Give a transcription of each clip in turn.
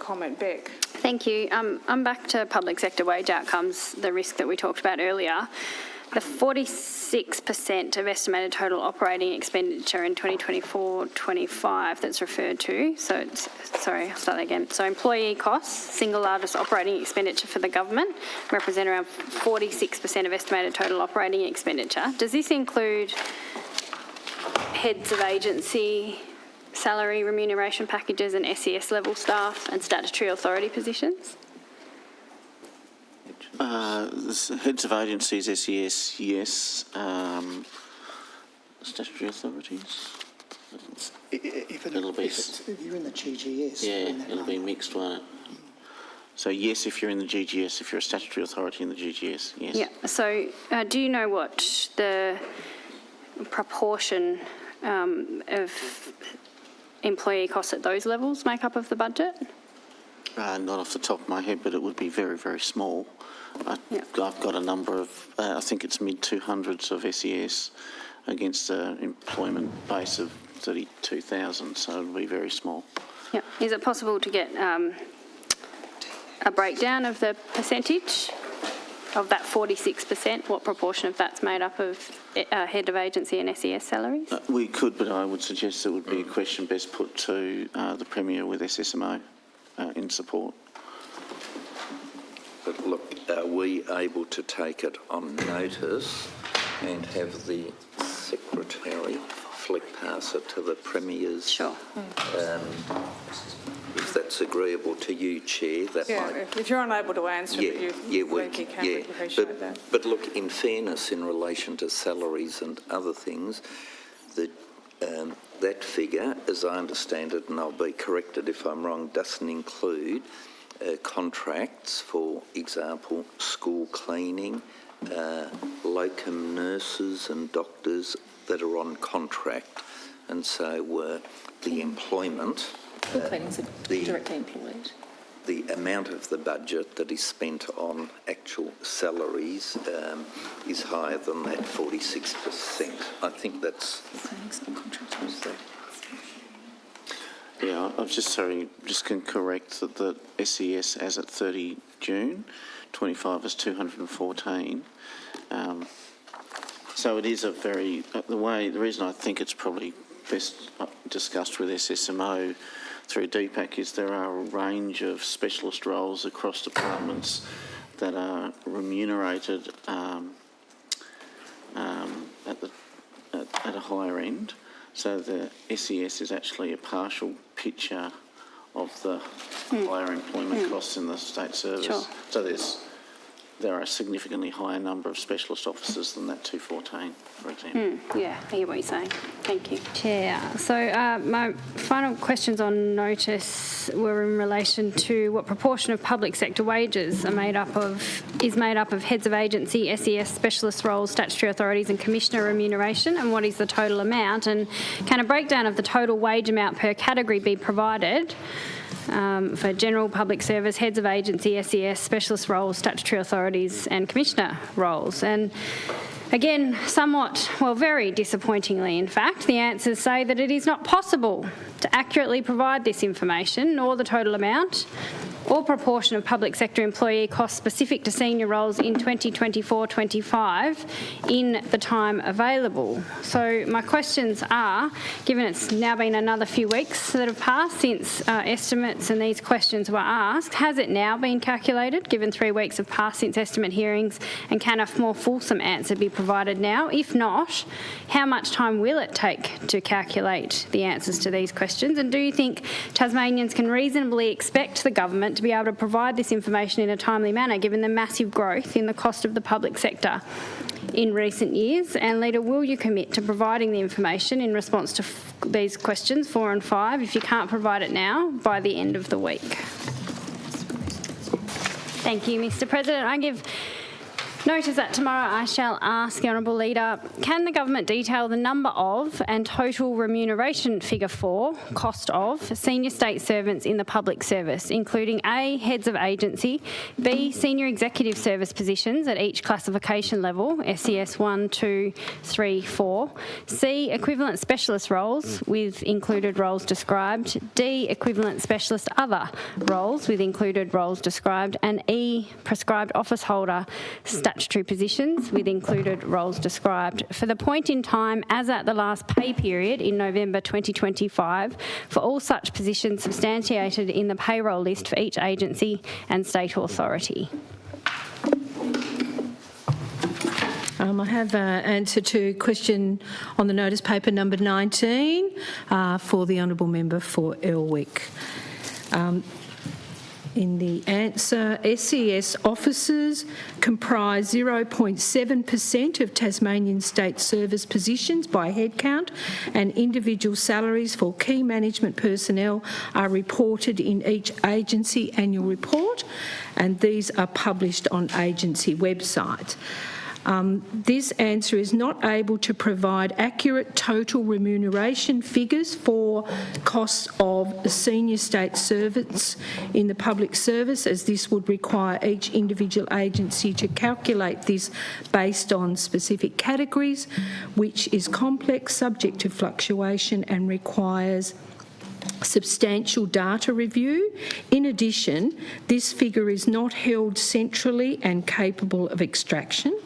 comment, Bec. Thank you. I'm back to public sector wage outcomes, the risk that we talked about earlier. The 46% of estimated total operating expenditure in 2024-25 that's referred to, so it's, sorry, I'll start that again. So employee costs, single largest operating expenditure for the government, represent around 46% of estimated total operating expenditure. Does this include heads of agency, salary remuneration packages and SES level staff and statutory authority positions? Heads of agencies, SES, yes. Statutory authorities. If you're in the GGS. Yeah, it'll be mixed, won't it? So yes, if you're in the GGS, if you're a statutory authority in the GGS, yes. Yeah, so do you know what the proportion of employee costs at those levels make up of the budget? Not off the top of my head, but it would be very, very small. I've got a number of, I think it's mid-200s of SES against an employment base of 32,000, so it'll be very small. Yeah. Is it possible to get a breakdown of the percentage of that 46%? What proportion of that's made up of head of agency and SES salaries? We could, but I would suggest it would be a question best put to the Premier with SSMO in support. But look, are we able to take it on notice and have the Secretary flick pass it to the Premier's? Sure. If that's agreeable to you, Chair, that might... If you're unable to answer, we appreciate that. But look, in fairness, in relation to salaries and other things, that figure, as I understand it, and I'll be corrected if I'm wrong, doesn't include contracts, for example, school cleaning, locum nurses and doctors that are on contract, and so the employment... School cleaners are directly employed. The amount of the budget that is spent on actual salaries is higher than that 46%. I think that's... Yeah, I'm just can correct that the SES as at 30 June 25 is 214. So it is a very, the reason I think it's probably best discussed with SSMO through DPAC is there are a range of specialist roles across departments that are remunerated at a higher end. So the SES is actually a partial picture of the higher employment costs in the state service. Sure. So there are a significantly higher number of specialist officers than that 214, for example. Yeah, I hear what you're saying. Thank you. Chair, so my final questions on notice were in relation to what proportion of public sector wages is made up of heads of agency, SES, specialist roles, statutory authorities and commissioner remuneration, and what is the total amount, and can a breakdown of the total wage amount per category be provided for general public service, heads of agency, SES, specialist roles, statutory authorities and commissioner roles? And again, somewhat, well, very disappointingly, in fact, the answers say that it is not possible to accurately provide this information, nor the total amount or proportion of public sector employee costs specific to senior roles in 2024-25 in the time available. So my questions are, given it's now been another few weeks that have passed since estimates and these questions were asked, has it now been calculated, given 3 weeks have passed since estimate hearings, and can a more fulsome answer be provided now? If not, how much time will it take to calculate the answers to these questions? And do you think Tasmanians can reasonably expect the government to be able to provide this information in a timely manner, given the massive growth in the cost of the public sector in recent years? And Leader, will you commit to providing the information in response to these questions 4 and 5, if you can't provide it now, by the end of the week? Thank you, Mr. President. I give Notice that tomorrow I shall ask the Honourable Leader, can the government detail the number of and total remuneration figure for, cost of, senior state servants in the public service, including A, heads of agency, B, senior executive service positions at each classification level, SES 1, 2, 3, 4, C, equivalent specialist roles with included roles described, D, equivalent specialist other roles with included roles described, and E, prescribed office holder statutory positions with included roles described for the point in time as at the last pay period in November 2025 for all such positions substantiated in the payroll list for each agency and state authority. I have an answer to question on the notice paper number 19 for the Honourable Member for Elwick. In the answer, SES officers comprise 0.7% of Tasmanian state service positions by headcount, and individual salaries for key management personnel are reported in each agency annual report, and these are published on agency websites. This answer is not able to provide accurate total remuneration figures for costs of senior state servants in the public service, as this would require each individual agency to calculate this based on specific categories, which is complex, subject to fluctuation, and requires substantial data review. In addition, this figure is not held centrally and capable of extraction,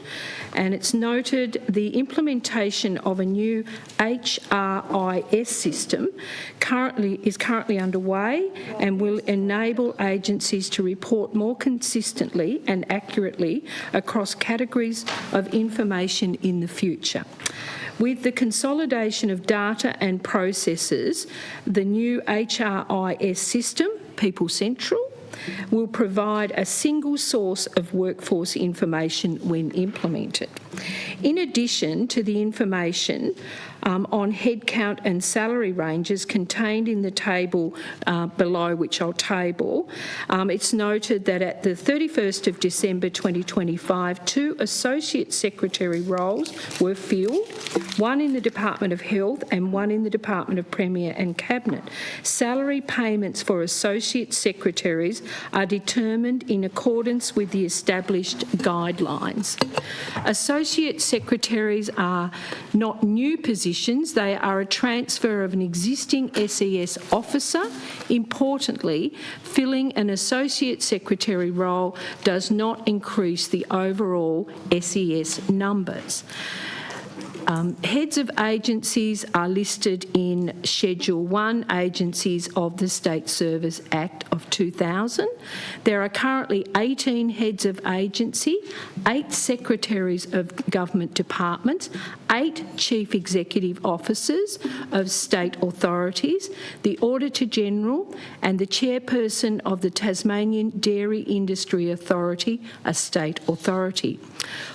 and it's noted the implementation of a new HRIS system is currently underway and will enable agencies to report more consistently and accurately across categories of information in the future. With the consolidation of data and processes, the new HRIS system, People Central, will provide a single source of workforce information when implemented. In addition to the information on headcount and salary ranges contained in the table below, which I'll table, it's noted that at the 31st of December 2025, 2 Associate Secretary roles were filled, one in the Department of Health and one in the Department of Premier and Cabinet. Salary payments for Associate Secretaries are determined in accordance with the established guidelines. Associate Secretaries are not new positions, they are a transfer of an existing SES officer. Importantly, filling an Associate Secretary role does not increase the overall SES numbers. Heads of agencies are listed in Schedule 1, Agencies of the State Service Act of 2000. There are currently 18 heads of agency, 8 secretaries of government departments, 8 chief executive officers of state authorities, the Auditor-General and the chairperson of the Tasmanian Dairy Industry Authority, a state authority.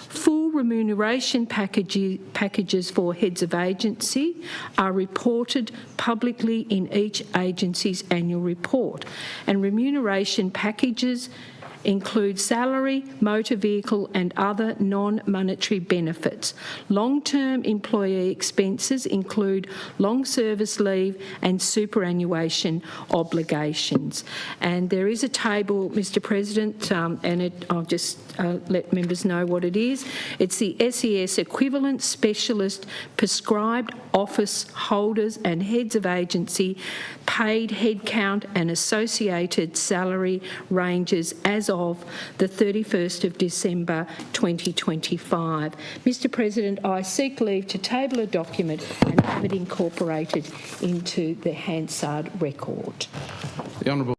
Full remuneration packages for heads of agency are reported publicly in each agency's annual report, and remuneration packages include salary, motor vehicle and other non-monetary benefits. Long-term employee expenses include long service leave and superannuation obligations. And there is a table, Mr President, I'll just let members know what it is. It's the SES equivalent specialist prescribed office holders and heads of agency paid headcount and associated salary ranges as of the 31st of December 2025. Mr President, I seek leave to table a document and have it incorporated into the Hansard record. The Honourable